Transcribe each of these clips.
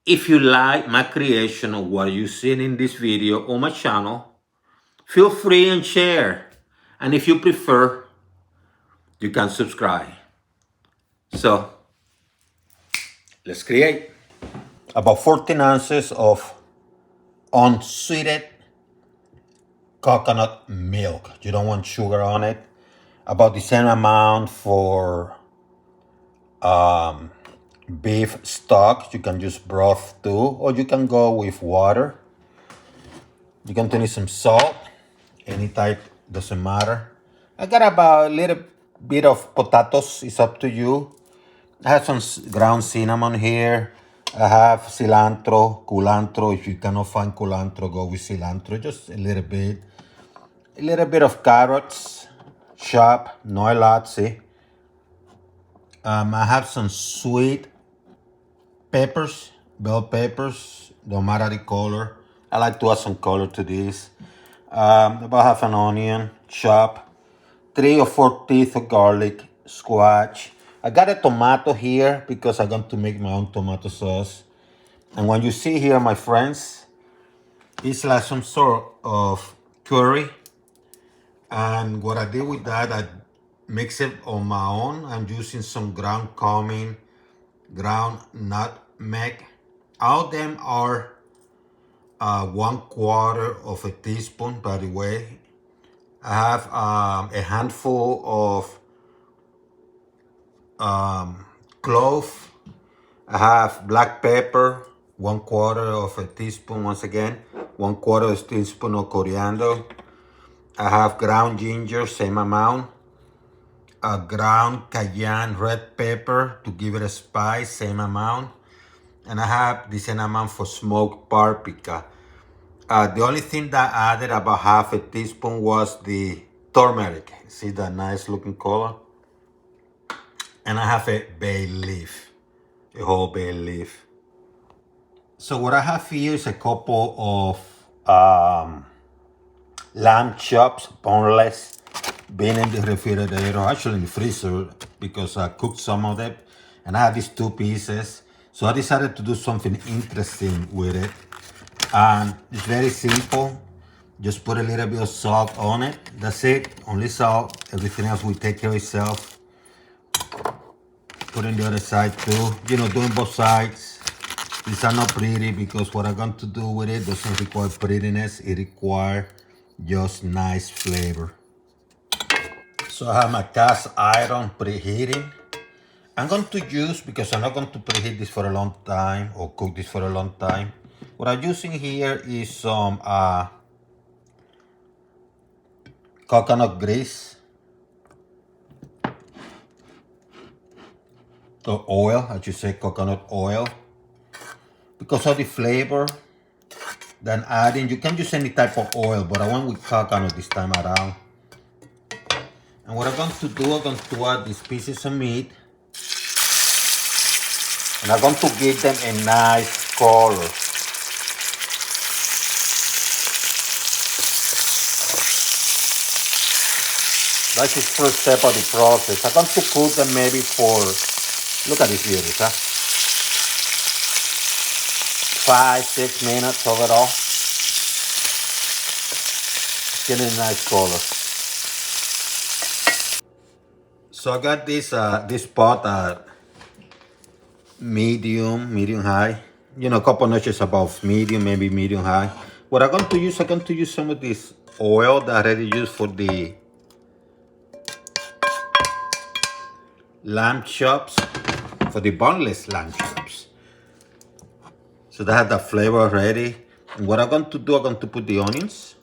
If you like my creation or what you seen in this video on my channel, feel free and share. And if you prefer, you can subscribe. So let's create about 14 ounces of unsweetened coconut milk. You don't want sugar on it. About the same amount for beef stock. You can use broth too, or you can go with water. You can need some salt, any type, doesn't matter. I got about a little bit of potatoes, it's up to you. I have some ground cinnamon here. I have cilantro, culantro. If you cannot find culantro, go with cilantro, just a little bit. A little bit of carrots, chopped, no a lot, see. I have some sweet peppers, bell peppers, don't matter the color. I like to add some color to this. About half an onion, chopped. 3 or 4 teeth of garlic, squash. I got a tomato here because I'm going to make my own tomato sauce. And when you see here, my friends, it's like some sort of curry. And what I did with that, I mix it on my own. I'm using some ground cumin, ground nutmeg. All of them are 1/4 of a teaspoon, by the way. I have a handful of clove. I have black pepper, 1/4 of a teaspoon once again, 1/4 of a teaspoon of coriander. I have ground ginger, same amount. Ground cayenne red pepper to give it a spice, same amount. And I have the same amount for smoked paprika. The only thing that I added about half a teaspoon was the turmeric. See that nice looking color? And I have a bay leaf, a whole bay leaf. So what I have here is a couple of lamb chops, boneless, been in the refrigerator, actually in the freezer, because I cooked some of them. And I have these 2 pieces. So I decided to do something interesting with it. And it's very simple. Just put a little bit of salt on it. That's it, only salt. Everything else will take care of itself. Put in the other side too. You know, doing both sides. These are not pretty because what I'm going to do with it doesn't require prettiness. It requires just nice flavor. So I have my cast iron preheating. I'm going to use, because I'm not going to preheat this for a long time or cook this for a long time. What I'm using here is some coconut grease. Or oil, I should say coconut oil. Because of the flavor, then adding, you can use any type of oil, but I went with coconut this time around. And what I'm going to do, I'm going to add these pieces of meat. And I'm going to give them a nice color. That's the first step of the process. I'm going to cook them maybe for, look at these beauties, huh? 5-6 minutes overall. Getting a nice color. So I got this pot at medium high. You know, a couple notches above medium, maybe medium high. What I'm going to use some of this oil that I already used for the lamb chops, for the boneless lamb chops. So they have that flavor already. And what I'm going to do, I'm going to put the onions.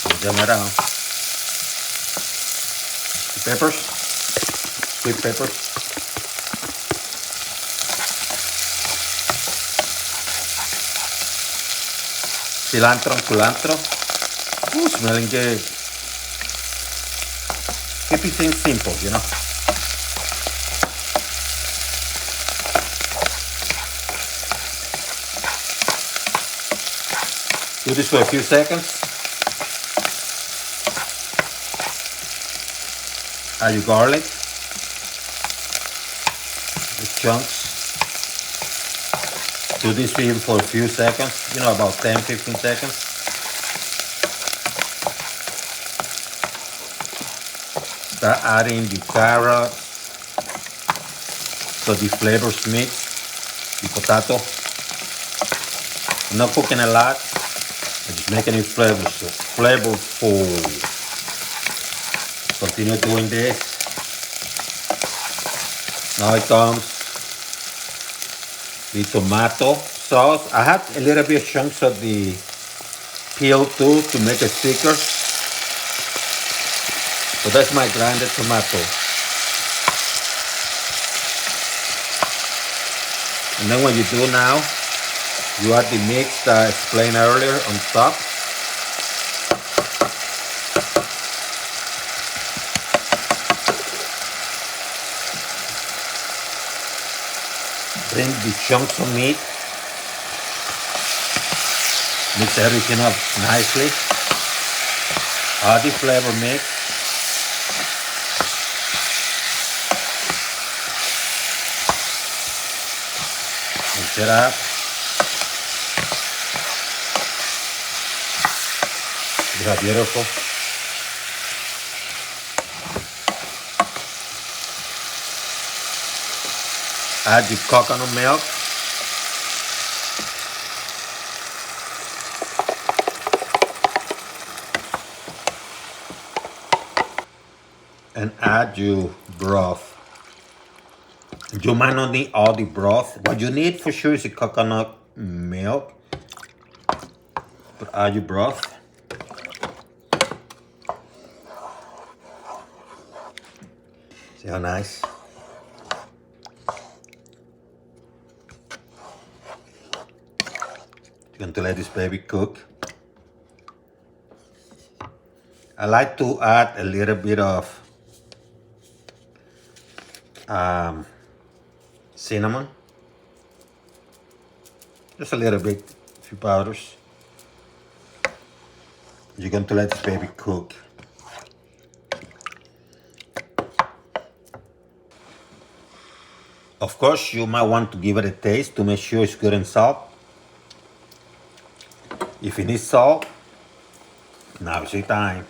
Put them around. The peppers, sweet peppers. Cilantro and culantro. Ooh, smelling good. Keep things simple, you know. Do this for a few seconds. Add your garlic. chunks. Do this even for a few seconds, you know, about 10-15 seconds. Start adding the carrot so the flavors mix. The potato. I'm not cooking a lot. I'm just making it flavorful. Continue doing this. Now it comes the tomato sauce. I have a little bit of chunks of the peel too to make it thicker. So that's my grinded tomato. And then what you do now, you add the mix that I explained earlier on top. Bring the chunks of meat. Mix everything up nicely. Add the flavor mix. Mix it up. Is that beautiful? Add the coconut milk. And add your broth. You might not need all the broth. What you need for sure is the coconut milk. But add your broth. See how nice? You're going to let this baby cook. I like to add a little bit of cinnamon. Just a little bit, a few powders. You're going to let this baby cook. Of course, you might want to give it a taste to make sure it's good and salt. If you need salt, now's your time.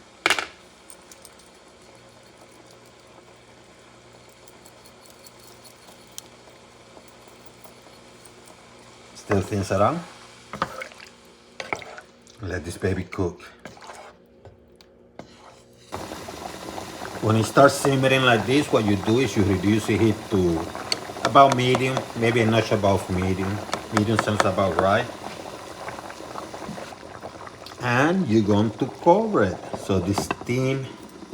Stir things around. Let this baby cook. When it starts simmering like this, what you do is you reduce the heat to about medium, maybe a notch above medium. Medium sounds about right. And you're going to cover it so the steam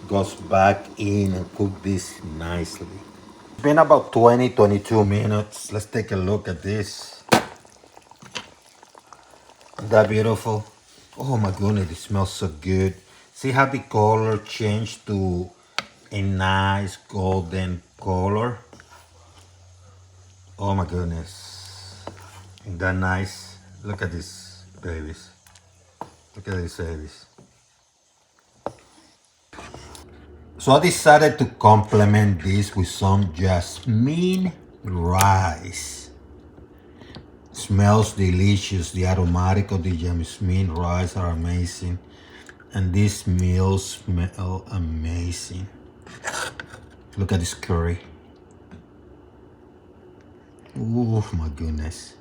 goes back in and cook this nicely. It's been about 20-22 minutes. Let's take a look at this. Isn't that beautiful? Oh my goodness, it smells so good. See how the color changed to a nice golden color? Oh my goodness. Isn't that nice? Look at these babies. Look at these babies. So I decided to complement this with some jasmine rice. Smells delicious. The aromatic of the jasmine rice are amazing. And these meals smell amazing. Look at this curry. Oh my goodness.